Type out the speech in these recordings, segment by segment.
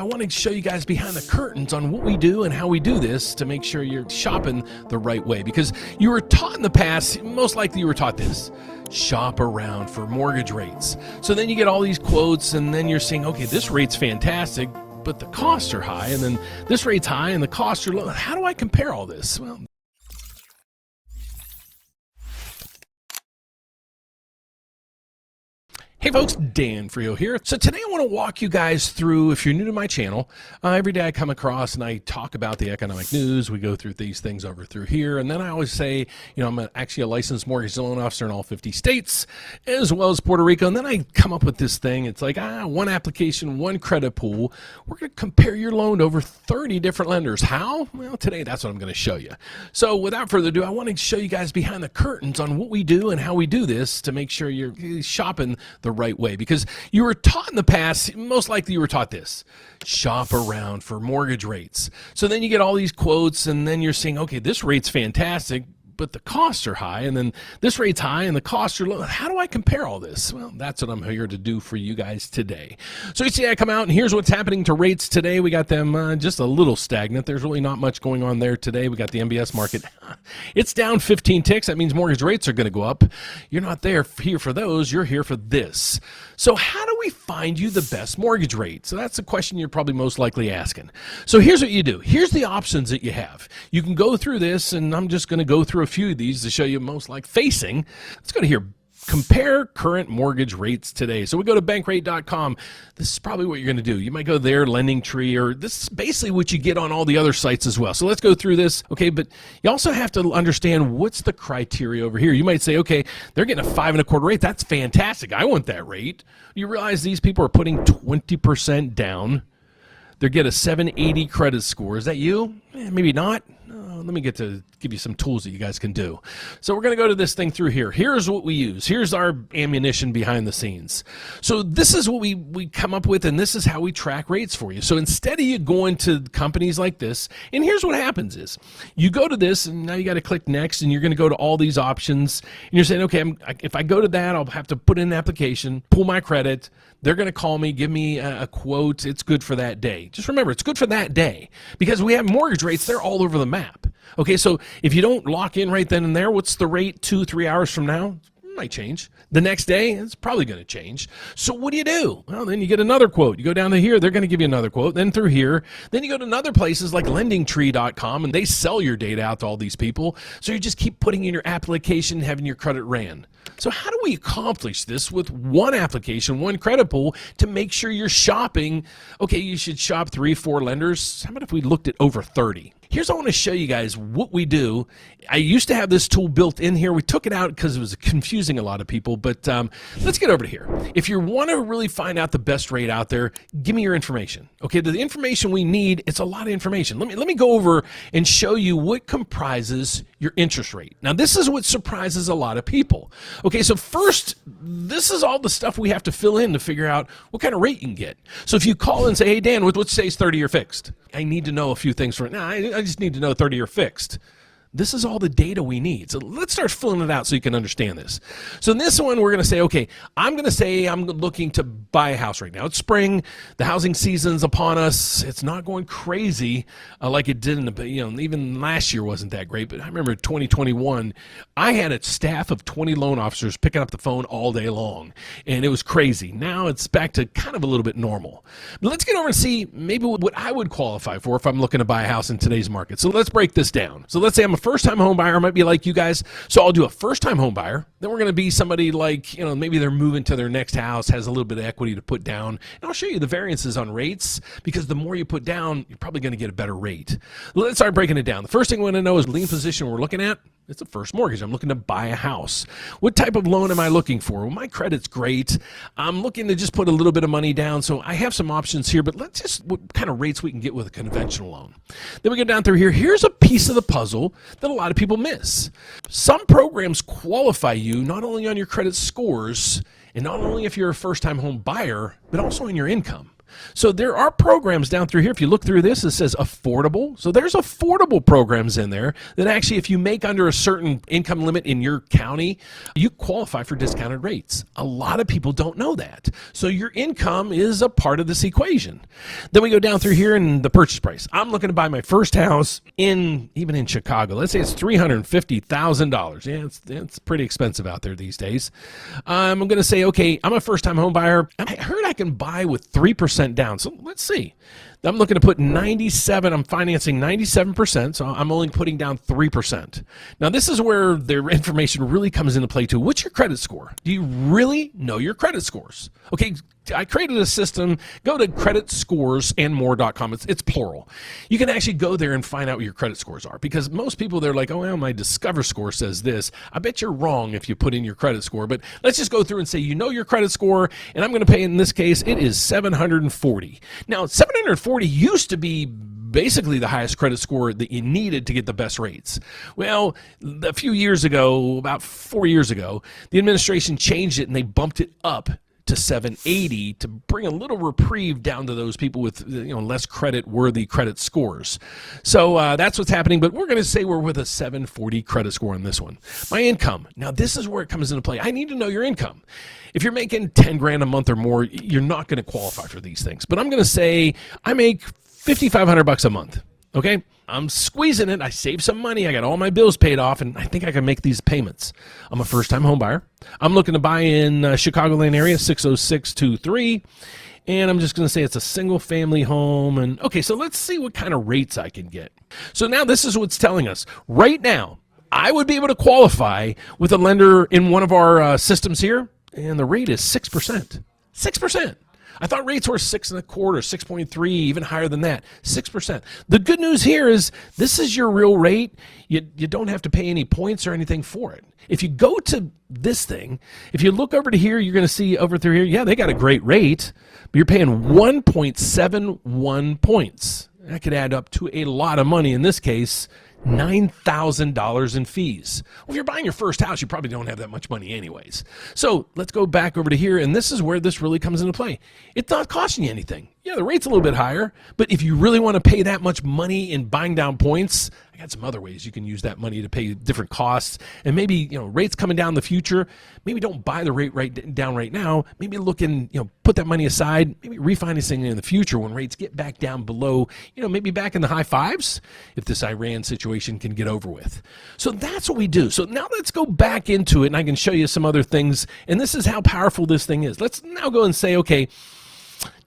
want to show you guys behind the curtains on what we do and how we do this to make sure you're shopping the right way. Because you were taught in the past, most likely you were taught this: shop around for mortgage rates. So then you get all these quotes and then you're saying, okay, this rate's fantastic, but the costs are high, and then this rate's high and the costs are low. How do I compare all this? Well, hey folks, Dan Frio here. So today I want to walk you guys through, if you're new to my channel, every day I come across and I talk about the economic news. We go through these things over through here. And then I always say, I'm actually a licensed mortgage loan officer in all 50 states, as well as Puerto Rico. And then I come up with this thing. It's like, one application, one credit pool. We're going to compare your loan to over 30 different lenders. How? Well, today that's what I'm going to show you. So without further ado, I want to show you guys behind the curtains on what we do and how we do this to make sure you're shopping the right way. Because you were taught in the past, most likely you were taught this: shop around for mortgage rates. So then you get all these quotes and then you're saying, okay, this rate's fantastic, but the costs are high, and then this rate's high and the costs are low. How do I compare all this? Well, that's what I'm here to do for you guys today. So you see I come out and here's what's happening to rates today. We got them just a little stagnant. There's really not much going on there today. We got the MBS market. It's down 15 ticks. That means mortgage rates are going to go up. You're not here for those. You're here for this. So how do we find you the best mortgage rate? So that's the question you're probably most likely asking. So here's what you do. Here's the options that you have. You can go through this, and I'm just going to go through a few of these to show you most like facing. Let's go to here. Compare current mortgage rates today. So we go to bankrate.com. This is probably what you're going to do. You might go there, Lending Tree, or this is basically what you get on all the other sites as well. So let's go through this. Okay, but you also have to understand what's the criteria over here. You might say, okay, they're getting a 5.25 rate. That's fantastic. I want that rate. You realize these people are putting 20% down. They get a 780 credit score. Is that you? Maybe not. Let me get to give you some tools that you guys can do. So we're going to go to this thing through here. Here's what we use. Here's our ammunition behind the scenes. So this is what we come up with, and this is how we track rates for you. So instead of you going to companies like this, and here's what happens is you go to this, and now you got to click next, and you're going to go to all these options, and you're saying, okay, if I go to that, I'll have to put in an application, pull my credit. They're going to call me, give me a quote. It's good for that day. Just remember, it's good for that day because we have mortgage rates. They're all over the map. Okay, so if you don't lock in right then and there, what's the rate 2-3 hours from now? It might change. The next day, it's probably going to change. So what do? Well, then you get another quote. You go down to here, they're going to give you another quote. Then through here, then you go to other places like lendingtree.com, and they sell your data out to all these people. So you just keep putting in your application, having your credit ran. So how do we accomplish this with one application, one credit pool, to make sure you're shopping? Okay, you should shop 3-4 lenders. How about if we looked at over 30? Here's I want to show you guys what we do. I used to have this tool built in here. We took it out because it was confusing a lot of people, but let's get over to here. If you want to really find out the best rate out there, give me your information. Okay, the information we need, it's a lot of information. Let me go over and show you what comprises your interest rate. Now, this is what surprises a lot of people. Okay, so first, this is all the stuff we have to fill in to figure out what kind of rate you can get. So if you call and say, hey, Dan, what says 30-year fixed? I need to know a few things for it. Now, I just need to know 30-year fixed. This is all the data we need. So let's start filling it out so you can understand this. So in this one, we're going to say, okay, I'm going to say I'm looking to buy a house right now. It's spring. The housing season's upon us. It's not going crazy like it did in the, even last year wasn't that great. But I remember 2021, I had a staff of 20 loan officers picking up the phone all day long, and it was crazy. Now it's back to kind of a little bit normal. But let's get over and see maybe what I would qualify for if I'm looking to buy a house in today's market. So let's break this down. So let's say I'm a first-time home buyer. Might be like you guys. So I'll do a first-time home buyer. Then we're going to be somebody like, maybe they're moving to their next house, has a little bit of equity to put down. And I'll show you the variances on rates because the more you put down, you're probably going to get a better rate. Let's start breaking it down. The first thing we want to know is lien position we're looking at. It's a first mortgage. I'm looking to buy a house. What type of loan am I looking for? Well, my credit's great. I'm looking to just put a little bit of money down. So I have some options here, but let's just, what kind of rates we can get with a conventional loan. Then we go down through here. Here's a piece of the puzzle that a lot of people miss. Some programs qualify you not only on your credit scores and not only if you're a first-time home buyer, but also in your income. So there are programs down through here. If you look through this, it says affordable. So there's affordable programs in there that actually, if you make under a certain income limit in your county, you qualify for discounted rates. A lot of people don't know that. So your income is a part of this equation. Then we go down through here and the purchase price. I'm looking to buy my first house even in Chicago. Let's say it's $350,000. Yeah, it's pretty expensive out there these days. I'm going to say, okay, I'm a first-time home buyer. I heard I can buy with 3% down. So let's see. I'm looking to put 97. I'm financing 97%, so I'm only putting down 3%. Now, this is where their information really comes into play too. What's your credit score? Do you really know your credit scores? Okay, I created a system. Go to creditscoresandmore.com. It's plural. You can actually go there and find out what your credit scores are, because most people, they're like, oh, well, my Discover score says this. I bet you're wrong if you put in your credit score, but let's just go through and say you know your credit score, and I'm going to pay, in this case, it is 740. Now, 740 used to be basically the highest credit score that you needed to get the best rates. Well, a few years ago, about 4 years ago, the administration changed it and they bumped it up to 780 to bring a little reprieve down to those people with less credit-worthy credit scores. So that's what's happening, but we're going to say we're with a 740 credit score on this one. My income. Now, this is where it comes into play. I need to know your income. If you're making 10 grand a month or more, you're not going to qualify for these things. But I'm going to say I make $5,500 a month. Okay, I'm squeezing it. I save some money. I got all my bills paid off, and I think I can make these payments. I'm a first-time home buyer. I'm looking to buy in Chicagoland area, 60623, and I'm just going to say it's a single-family home. And okay, so let's see what kind of rates I can get. So now this is what's telling us. Right now, I would be able to qualify with a lender in one of our systems here, and the rate is 6%. 6%. I thought rates were 6.25, 6.3, even higher than that, 6%. The good news here is this is your real rate. You don't have to pay any points or anything for it. If you go to this thing, if you look over to here, you're going to see over through here, yeah, they got a great rate, but you're paying 1.71 points. That could add up to a lot of money. In this case, $9,000 in fees. Well, if you're buying your first house, you probably don't have that much money anyways. So let's go back over to here, and this is where this really comes into play. It's not costing you anything. Yeah, the rate's a little bit higher, but if you really want to pay that much money in buying down points, I got some other ways you can use that money to pay different costs, and maybe rates coming down in the future. Maybe don't buy the rate down right now. Maybe look and put that money aside. Maybe refinancing in the future when rates get back down below, maybe back in the high fives if this Iran situation can get over with. So that's what we do. So now let's go back into it, and I can show you some other things. And this is how powerful this thing is. Let's now go and say, okay,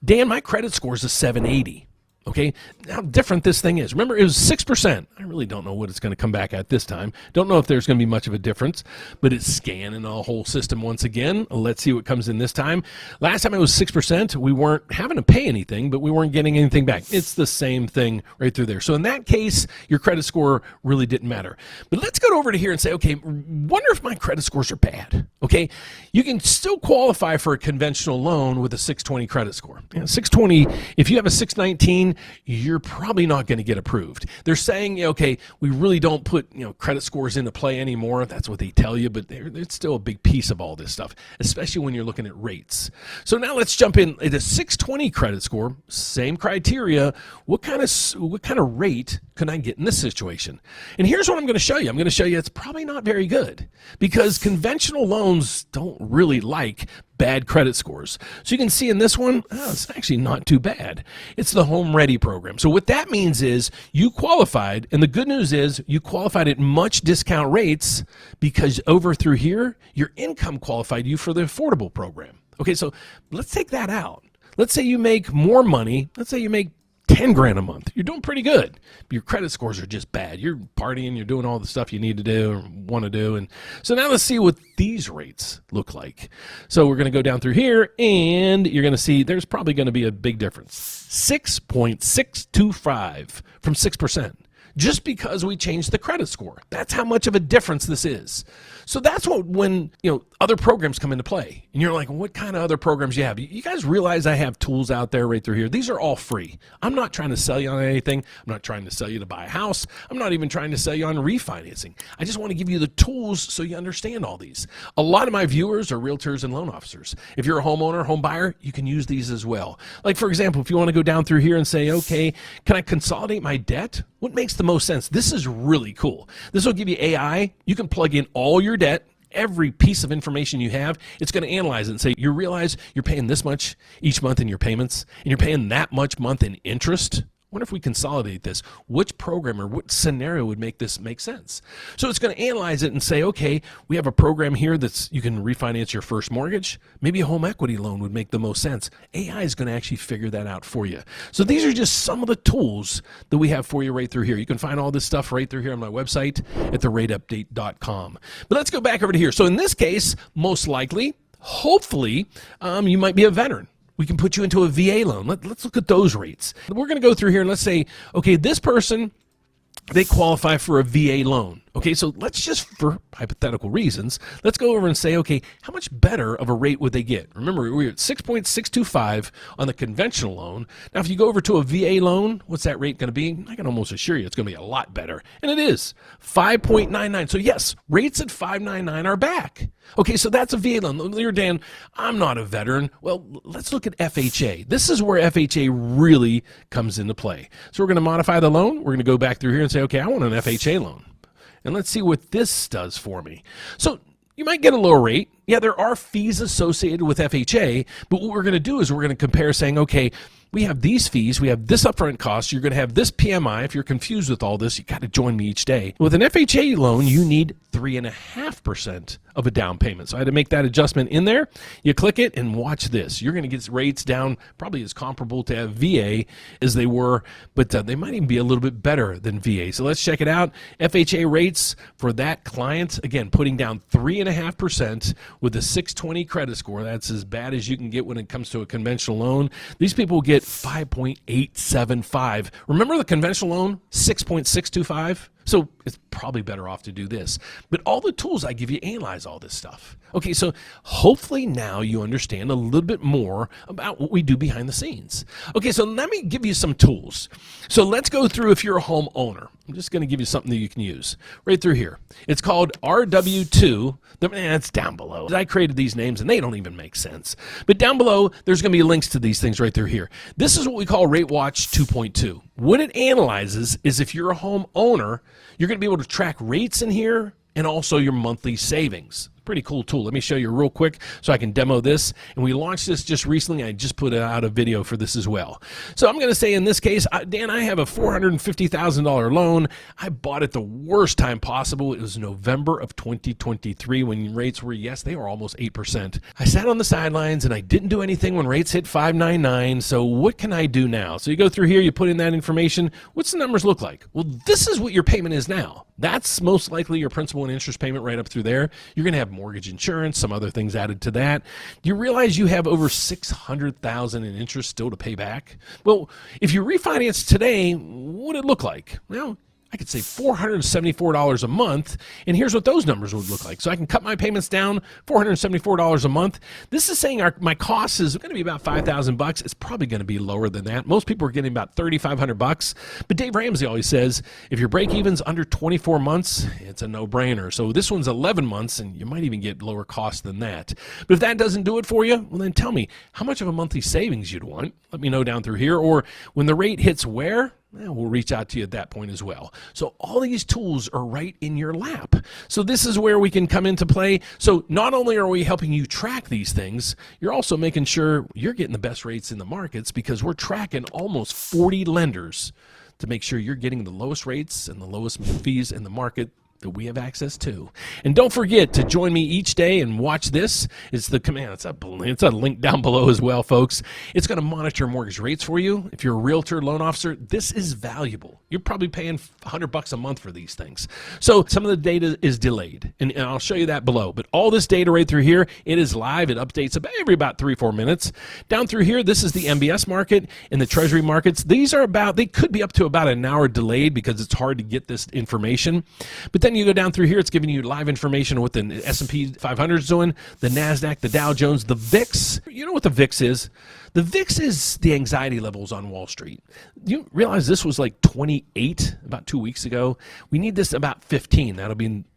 Dan, my credit score is a 780. Okay, how different this thing is. Remember, it was 6%. I really don't know what it's going to come back at this time. Don't know if there's going to be much of a difference, but it's scanning the whole system once again. Let's see what comes in this time. Last time it was 6%. We weren't having to pay anything, but we weren't getting anything back. It's the same thing right through there. So in that case, your credit score really didn't matter. But let's go over to here and say, okay, wonder if my credit scores are bad. Okay, you can still qualify for a conventional loan with a 620 credit score. 620, if you have a 619, you're probably not going to get approved. They're saying, okay, we really don't put credit scores into play anymore. That's what they tell you, but it's still a big piece of all this stuff, especially when you're looking at rates. So now let's jump in. At a 620 credit score, same criteria. What kind of rate can I get in this situation? And here's what I'm going to show you. I'm going to show you it's probably not very good, because conventional loans don't really like bad credit scores. So you can see in this one, it's actually not too bad. It's the Home Ready program. So what that means is you qualified, and the good news is you qualified at much discount rates, because over through here, your income qualified you for the affordable program. Okay, so let's take that out. Let's say you make more money. Let's say you make 10 grand a month. You're doing pretty good. But your credit scores are just bad. You're partying, you're doing all the stuff you need to do or want to do. And so now let's see what these rates look like. So we're going to go down through here, and you're going to see there's probably going to be a big difference. 6.625 from 6%. just because we changed the credit score. That's how much of a difference this is. So that's when other programs come into play, and you're like, what kind of other programs you have? You guys realize I have tools out there right through here. These are all free. I'm not trying to sell you on anything. I'm not trying to sell you to buy a house. I'm not even trying to sell you on refinancing. I just want to give you the tools so you understand all these. A lot of my viewers are realtors and loan officers. If you're a homeowner, home buyer, you can use these as well. Like, for example, if you want to go down through here and say, okay, can I consolidate my debt? What makes the most sense? This is really cool. This will give you AI. You can plug in all your debt, every piece of information you have. It's going to analyze it and say, you realize you're paying this much each month in your payments, and you're paying that much month in interest. Wonder if we consolidate this, which program or what scenario would make this make sense? So it's going to analyze it and say, okay, we have a program here that's you can refinance your first mortgage. Maybe a home equity loan would make the most sense. AI is going to actually figure that out for you. So these are just some of the tools that we have for you right through here. You can find all this stuff right through here on my website at therateupdate.com. But let's go back over to here. So in this case, most likely, hopefully, you might be a veteran. We can put you into a VA loan. Let's look at those rates. We're going to go through here and let's say, okay, this person, they qualify for a VA loan. Okay, so let's just, for hypothetical reasons, let's go over and say, okay, how much better of a rate would they get? Remember, we're at 6.625 on the conventional loan. Now, if you go over to a VA loan, what's that rate going to be? I can almost assure you it's going to be a lot better. And it is 5.99. So yes, rates at 5.99 are back. Okay, so that's a VA loan. You're Dan, I'm not a veteran. Well, let's look at FHA. This is where FHA really comes into play. So we're going to modify the loan. We're going to go back through here and say, okay, I want an FHA loan. And let's see what this does for me. So you might get a lower rate. Yeah, there are fees associated with FHA, but what we're going to do is we're going to compare saying, okay, we have these fees, we have this upfront cost, you're going to have this PMI. If you're confused with all this, you got to join me each day. With an FHA loan, you need 3.5% of a down payment. So I had to make that adjustment in there. You click it and watch this. You're going to get rates down probably as comparable to VA as they were, but they might even be a little bit better than VA. So let's check it out. FHA rates for that client, again, putting down 3.5% with a 620 credit score. That's as bad as you can get when it comes to a conventional loan. These people will get 5.875. Remember the conventional loan, 6.625? So it's probably better off to do this. But all the tools I give you analyze all this stuff. Okay, so hopefully now you understand a little bit more about what we do behind the scenes. Okay, so let me give you some tools. So let's go through if you're a homeowner. I'm just going to give you something that you can use right through here. It's called RW2. It's down below. I created these names and they don't even make sense. But down below, there's going to be links to these things right through here. This is what we call RateWatch 2.2. What it analyzes is if you're a homeowner, you're going to be able to track rates in here and also your monthly savings. Pretty cool tool. Let me show you real quick so I can demo this. And we launched this just recently. I just put out a video for this as well. So I'm going to say in this case, Dan, I have a $450,000 loan. I bought it the worst time possible. It was November of 2023 when rates were, yes, they were almost 8%. I sat on the sidelines and I didn't do anything when rates hit 5.99. So what can I do now? So you go through here, you put in that information. What's the numbers look like? Well, this is what your payment is now. That's most likely your principal and interest payment right up through there. You're going to have mortgage insurance, some other things added to that. You realize you have over $600,000 in interest still to pay back? Well, if you refinance today, what would it look like? Well, I could say $474 a month, and here's what those numbers would look like. So I can cut my payments down, $474 a month. This is saying my cost is going to be about $5,000. It's probably going to be lower than that. Most people are getting about $3,500. But Dave Ramsey always says, if your break-even's under 24 months, it's a no-brainer. So this one's 11 months, and you might even get lower cost than that. But if that doesn't do it for you, well, then tell me how much of a monthly savings you'd want. Let me know down through here. Or when the rate hits where? We'll reach out to you at that point as well. So all these tools are right in your lap. So this is where we can come into play. So not only are we helping you track these things, you're also making sure you're getting the best rates in the markets because we're tracking almost 40 lenders to make sure you're getting the lowest rates and the lowest fees in the market that we have access to. And don't forget to join me each day and watch this. It's the command. It's a link down below as well, folks. It's going to monitor mortgage rates for you. If you're a realtor, loan officer, this is valuable. You're probably paying $100 a month for these things. So some of the data is delayed, and I'll show you that below. But all this data right through here, it is live. It updates about 3-4 minutes. Down through here, this is the MBS market and the Treasury markets. These are they could be up to about an hour delayed because it's hard to get this information. But then you go down through here, it's giving you live information on what the S&P 500 is doing, the NASDAQ, the Dow Jones, the VIX. You know what the VIX is? The VIX is the anxiety levels on Wall Street. You realize this was like 28 about 2 weeks ago? We need this about 15.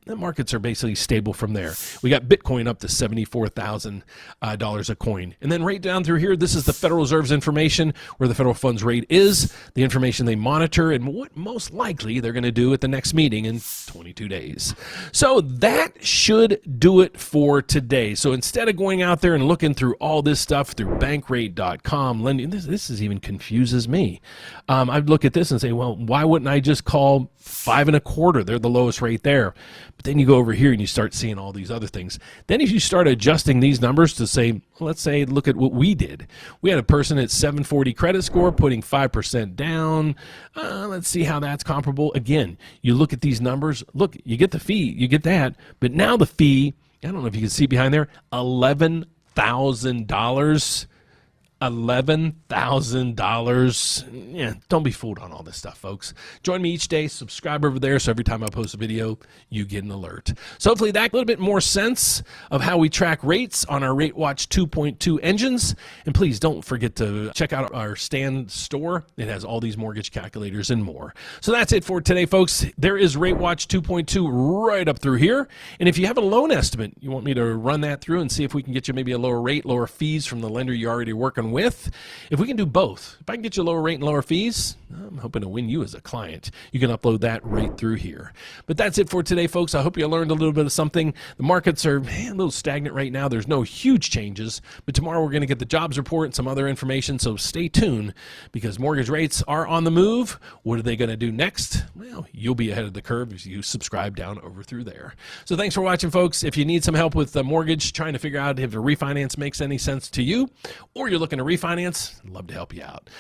The markets are basically stable from there. We got Bitcoin up to $74,000 a coin. And then right down through here, this is the Federal Reserve's information, where the federal funds rate is, the information they monitor, and what most likely they're going to do at the next meeting in 22 days. So that should do it for today. So instead of going out there and looking through all this stuff through bankrate.com, lending, this is even confuses me. I'd look at this and say, well, why wouldn't I just call 5.25? They're the lowest rate there. But then you go over here and you start seeing all these other things. Then if you start adjusting these numbers to say, let's say, look at what we did. We had a person at 740 credit score putting 5% down. Let's see how that's comparable. Again, you look at these numbers. Look, you get the fee. You get that. But now the fee, I don't know if you can see behind there, $11,000. $11,000. Yeah, don't be fooled on all this stuff, folks. Join me each day. Subscribe over there so every time I post a video, you get an alert. So hopefully that a little bit more sense of how we track rates on our RateWatch 2.2 engines. And please don't forget to check out our Stand store. It has all these mortgage calculators and more. So that's it for today, folks. There is RateWatch 2.2 right up through here. And if you have a loan estimate, you want me to run that through and see if we can get you maybe a lower rate, lower fees from the lender you're already working with. If we can do both, if I can get you a lower rate and lower fees, I'm hoping to win you as a client. You can upload that right through here. But that's it for today, folks. I hope you learned a little bit of something. The markets are a little stagnant right now. There's no huge changes, but tomorrow we're going to get the jobs report and some other information, so stay tuned because mortgage rates are on the move. What are they going to do next? Well, you'll be ahead of the curve if you subscribe down over through there. So thanks for watching, folks. If you need some help with the mortgage, trying to figure out if a refinance makes any sense to you, or you're looking to refinance, I'd love to help you out.